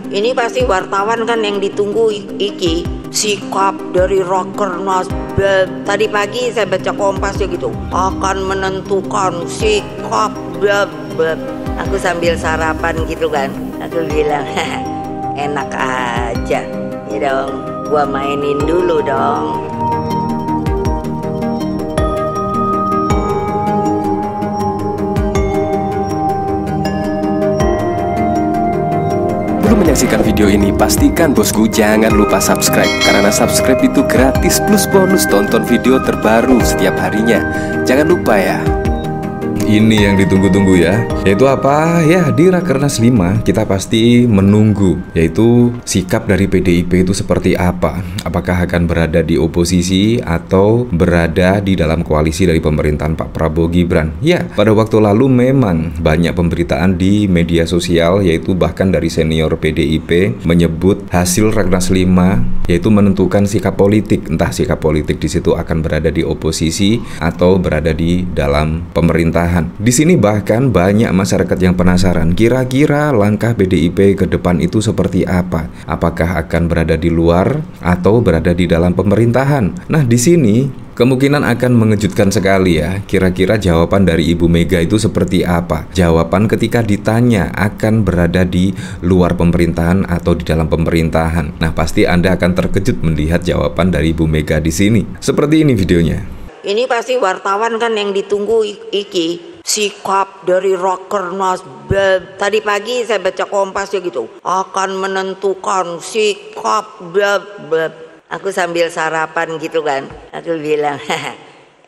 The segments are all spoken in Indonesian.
Ini pasti wartawan kan yang ditunggu iki sikap dari Rakernas. Tadi pagi saya baca Kompas ya gitu, akan menentukan sikap. Aku sambil sarapan gitu kan, aku bilang enak aja ya dong, gua mainin dulu dong. Sebelum menyaksikan video ini, pastikan bosku jangan lupa subscribe, karena subscribe itu gratis plus bonus tonton video terbaru setiap harinya. Jangan lupa ya. Ini yang ditunggu-tunggu ya, yaitu apa? Ya, di Rakernas 5 kita pasti menunggu, yaitu sikap dari PDIP itu seperti apa. Apakah akan berada di oposisi atau berada di dalam koalisi dari pemerintahan Pak Prabowo Gibran. Ya, pada waktu lalu memang banyak pemberitaan di media sosial, yaitu bahkan dari senior PDIP menyebut hasil Rakernas 5 yaitu menentukan sikap politik. Entah sikap politik di situ akan berada di oposisi atau berada di dalam pemerintahan. Di sini bahkan banyak masyarakat yang penasaran, kira-kira langkah PDIP ke depan itu seperti apa? Apakah akan berada di luar atau berada di dalam pemerintahan? Nah, di sini kemungkinan akan mengejutkan sekali ya. Kira-kira jawaban dari Ibu Mega itu seperti apa? Jawaban ketika ditanya akan berada di luar pemerintahan atau di dalam pemerintahan. Nah, pasti Anda akan terkejut melihat jawaban dari Ibu Mega di sini. Seperti ini videonya. Ini pasti wartawan kan yang ditunggu iki sikap dari Rakernas. Tadi pagi saya baca Kompas ya gitu, akan menentukan sikap. Aku sambil sarapan gitu kan, aku bilang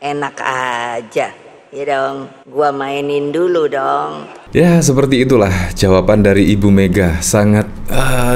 enak aja ya dong, gua mainin dulu dong. Ya, seperti itulah jawaban dari Ibu Mega. Sangat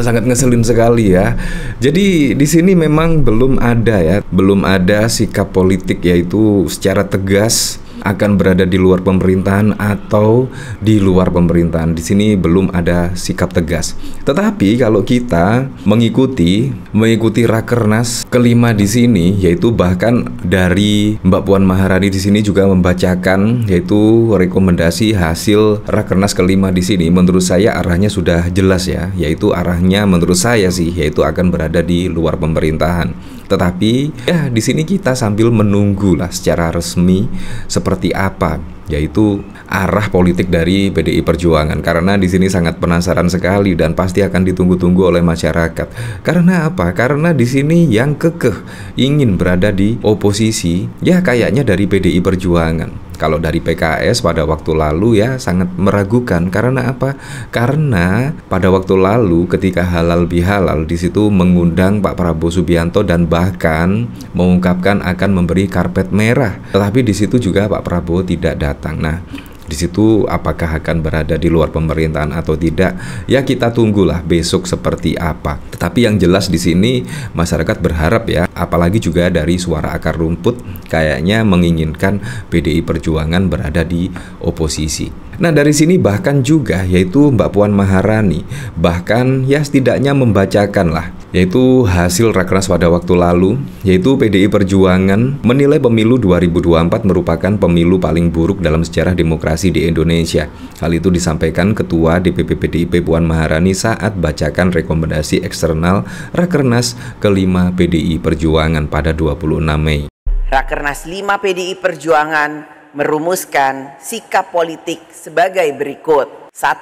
ngeselin sekali ya. Jadi di sini memang belum ada sikap politik, yaitu secara tegas akan berada di luar pemerintahan atau di luar pemerintahan. Di sini belum ada sikap tegas. Tetapi kalau kita mengikuti Rakernas kelima di sini, yaitu bahkan dari Mbak Puan Maharani di sini juga membacakan yaitu rekomendasi hasil Rakernas kelima di sini, menurut saya arahnya sudah jelas ya, yaitu arahnya menurut saya sih yaitu akan berada di luar pemerintahan. Tetapi ya di sini kita sambil menunggu lah secara resmi seperti apa yaitu arah politik dari PDI Perjuangan, karena di sini sangat penasaran sekali dan pasti akan ditunggu-tunggu oleh masyarakat. Karena apa? Karena di sini yang kekeh ingin berada di oposisi ya kayaknya dari PDI Perjuangan. Kalau dari PKS pada waktu lalu ya sangat meragukan. Karena apa? Karena pada waktu lalu ketika halal bihalal di situ mengundang Pak Prabowo Subianto dan bahkan mengungkapkan akan memberi karpet merah. Tetapi di situ juga Pak Prabowo tidak datang. Nah, di situ apakah akan berada di luar pemerintahan atau tidak? Ya kita tunggulah besok seperti apa. Tetapi yang jelas di sini masyarakat berharap ya, apalagi juga dari suara akar rumput kayaknya menginginkan PDI Perjuangan berada di oposisi. Nah, dari sini bahkan juga yaitu Mbak Puan Maharani bahkan ya setidaknya membacakan lah yaitu hasil Rakernas pada waktu lalu, yaitu PDI Perjuangan menilai pemilu 2024 merupakan pemilu paling buruk dalam sejarah demokrasi di Indonesia. Hal itu disampaikan Ketua DPP PDIP Puan Maharani saat bacakan rekomendasi eksternal Rakernas kelima PDI Perjuangan pada 26 Mei. Rakernas 5 PDI Perjuangan merumuskan sikap politik sebagai berikut. 1.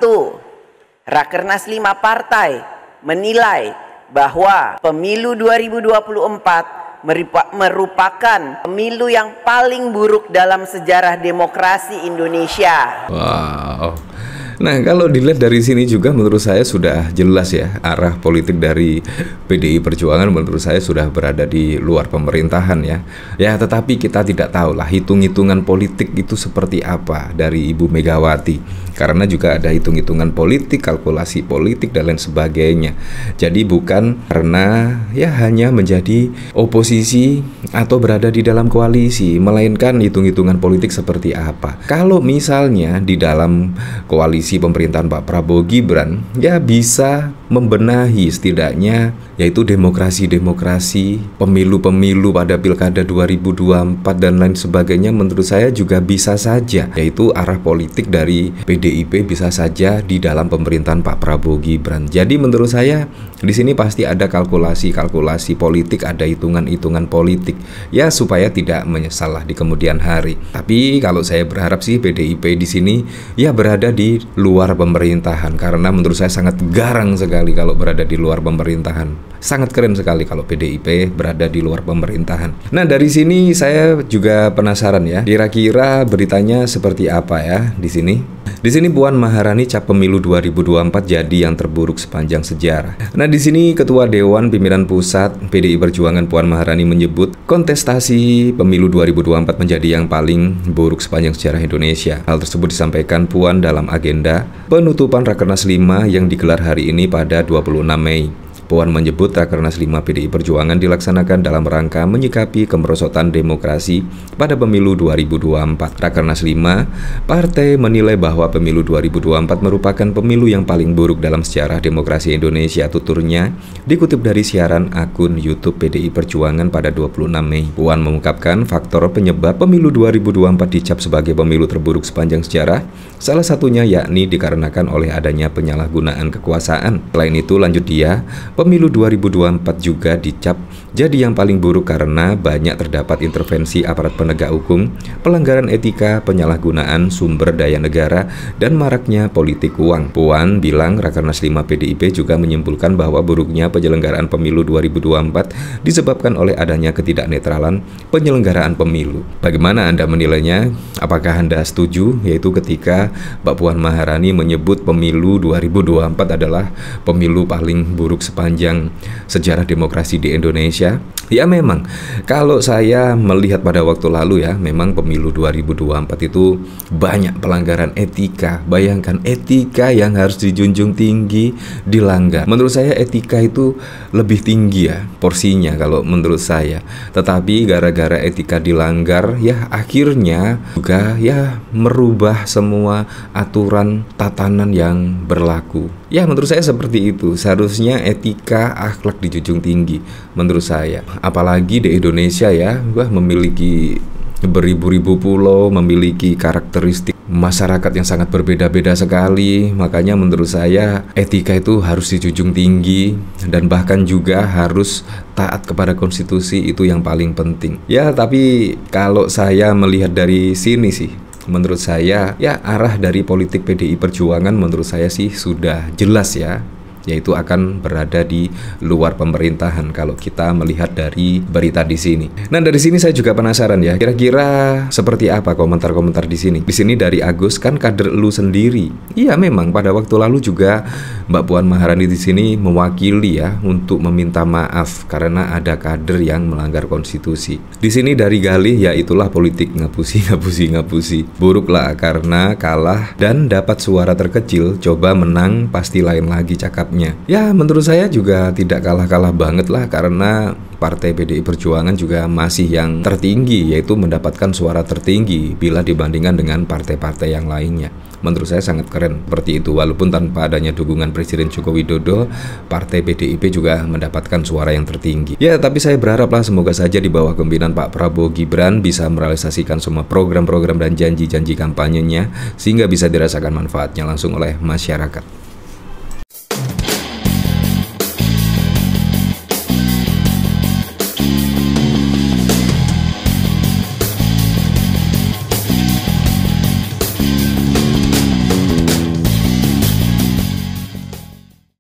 Rakernas 5 partai menilai bahwa pemilu 2024 merupakan pemilu yang paling buruk dalam sejarah demokrasi Indonesia. Wow. Nah, kalau dilihat dari sini juga menurut saya sudah jelas ya arah politik dari PDI Perjuangan menurut saya sudah berada di luar pemerintahan ya. Ya, tetapi kita tidak tahu lah hitung-hitungan politik itu seperti apa dari Ibu Megawati. Karena juga ada hitung-hitungan politik, kalkulasi politik dan lain sebagainya. Jadi bukan karena ya hanya menjadi oposisi atau berada di dalam koalisi, melainkan hitung-hitungan politik seperti apa. Kalau misalnya di dalam koalisi pemerintahan Pak Prabowo Gibran ya bisa membenahi setidaknya yaitu demokrasi-demokrasi, pemilu-pemilu pada Pilkada 2024 dan lain sebagainya, menurut saya juga bisa saja, yaitu arah politik dari PDIP bisa saja di dalam pemerintahan Pak Prabowo Gibran. Jadi menurut saya di sini pasti ada kalkulasi politik, ada hitungan-hitungan politik ya, supaya tidak menyesal di kemudian hari. Tapi kalau saya berharap sih PDIP di sini ya berada di luar pemerintahan, karena menurut saya sangat garang sekali kalau berada di luar pemerintahan. Sangat keren sekali kalau PDIP berada di luar pemerintahan. Nah, dari sini saya juga penasaran ya, kira-kira beritanya seperti apa ya di sini. Di sini Puan Maharani cap pemilu 2024 jadi yang terburuk sepanjang sejarah. Nah, di sini Ketua Dewan Pimpinan Pusat PDI Perjuangan Puan Maharani menyebut kontestasi pemilu 2024 menjadi yang paling buruk sepanjang sejarah Indonesia. Hal tersebut disampaikan Puan dalam agenda penutupan Rakernas 5 yang digelar hari ini pada 26 Mei. Puan menyebut Rakernas 5 PDI Perjuangan dilaksanakan dalam rangka menyikapi kemerosotan demokrasi pada pemilu 2024. Rakernas 5 partai menilai bahwa pemilu 2024 merupakan pemilu yang paling buruk dalam sejarah demokrasi Indonesia, tuturnya dikutip dari siaran akun YouTube PDI Perjuangan pada 26 Mei. Puan mengungkapkan faktor penyebab pemilu 2024 dicap sebagai pemilu terburuk sepanjang sejarah, salah satunya yakni dikarenakan oleh adanya penyalahgunaan kekuasaan. Selain itu, lanjut dia, pemilu 2024 juga dicap jadi yang paling buruk karena banyak terdapat intervensi aparat penegak hukum, pelanggaran etika, penyalahgunaan sumber daya negara, dan maraknya politik uang. Puan bilang Rakernas 5 PDIP juga menyimpulkan bahwa buruknya penyelenggaraan pemilu 2024 disebabkan oleh adanya ketidaknetralan penyelenggaraan pemilu. Bagaimana Anda menilainya? Apakah Anda setuju? Yaitu ketika Mbak Puan Maharani menyebut pemilu 2024 adalah pemilu paling buruk sepanjang sejarah demokrasi di Indonesia. Ya memang, kalau saya melihat pada waktu lalu ya, memang pemilu 2024 itu banyak pelanggaran etika. Bayangkan, etika yang harus dijunjung tinggi dilanggar. Menurut saya etika itu lebih tinggi ya porsinya kalau menurut saya. Tetapi gara-gara etika dilanggar ya akhirnya juga ya merubah semua aturan tatanan yang berlaku. Ya menurut saya seperti itu. Seharusnya etika, akhlak dijunjung tinggi menurut saya. Apalagi di Indonesia ya, memiliki beribu-ribu pulau, memiliki karakteristik masyarakat yang sangat berbeda-beda sekali. Makanya menurut saya etika itu harus dijunjung tinggi, dan bahkan juga harus taat kepada konstitusi, itu yang paling penting. Ya tapi kalau saya melihat dari sini sih, menurut saya ya arah dari politik PDI Perjuangan menurut saya sih sudah jelas ya, yaitu akan berada di luar pemerintahan kalau kita melihat dari berita di sini. Nah, dari sini saya juga penasaran ya, kira-kira seperti apa komentar-komentar di sini. Di sini dari Agus, kan kader lu sendiri. Iya, memang pada waktu lalu juga Mbak Puan Maharani di sini mewakili ya untuk meminta maaf karena ada kader yang melanggar konstitusi. Di sini dari Galih, ya itulah politik ngapusi. Buruklah karena kalah dan dapat suara terkecil, coba menang pasti lain lagi cakap. Ya menurut saya juga tidak kalah-kalah banget lah, karena Partai PDI Perjuangan juga masih yang tertinggi, yaitu mendapatkan suara tertinggi bila dibandingkan dengan partai-partai yang lainnya. Menurut saya sangat keren seperti itu. Walaupun tanpa adanya dukungan Presiden Joko Widodo, Partai PDIP juga mendapatkan suara yang tertinggi. Ya tapi saya berharaplah semoga saja di bawah kepemimpinan Pak Prabowo Gibran bisa merealisasikan semua program-program dan janji-janji kampanyenya, sehingga bisa dirasakan manfaatnya langsung oleh masyarakat.